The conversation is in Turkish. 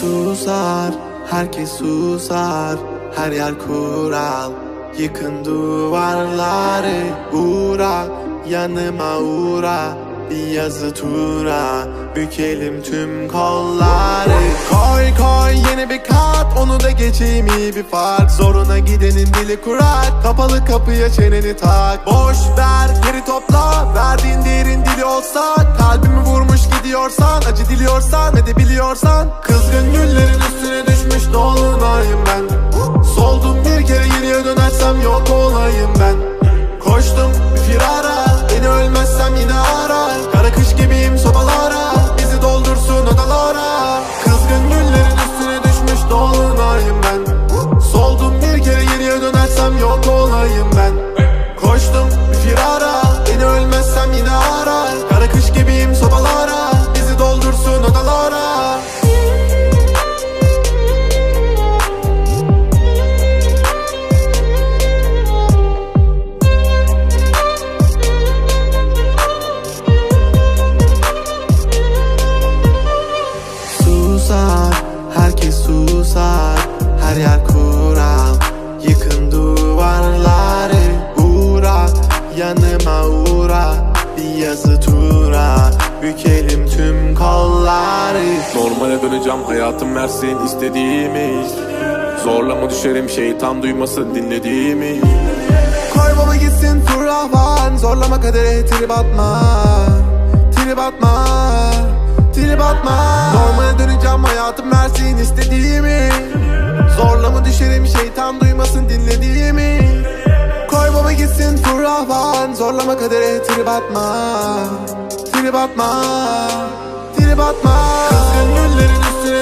susar, herkes susar. Her yer kural, yıkın duvarları. Uğra, yanıma uğra, bir yazı tura, bükelim tüm kolları. Koy koy yeni bir kat, onu da geçeyim iyi bir fark. Zoruna gidenin dili kurak, kapalı kapıya çeneni tak. Boş ver geri topla, verdiğin değerin dili olsa. Kalbimi vurmuş gidiyorsan, acı diliyorsan ve de biliyorsan. Kızgın güllerin üstüne düşmüş dolunayım ben. Soldum bir kere, geriye dönersem yok olayım ben. Koştum bir firara, beni ölmezsem yine ara. Kara kış gibiyim sobalara, bizi doldursun odalara. Kızgın güllerin üstüne düşmüş dolunayım ben. Soldum bir kere, geriye dönersem yok olayım ben. Koştum bir firara, beni ölmezsem yine ara. Kara kış gibiyim sobalara, bizi doldursun odalara. Herkes susar, her yer kural, yıkın duvarları. Uğra, yanıma uğra, bir yazı tura, bükelim tüm kolları. Normale döneceğim, hayatım versin istediğimi. Zorlama düşerim, şeytan duymasın dinlediğimi. Koy baba gitsin furravan, zorlama kadere trip atma. Trip atma, trip atma. Normale döneceğim, hayatım versin istediğimi. Zorlama düşerim, şeytan duymasın dinlediğimi. Koy baba gitsin furravan, zorlama kadere trip atma. Trip atma, trip atma. Kızgın güllerin üstüne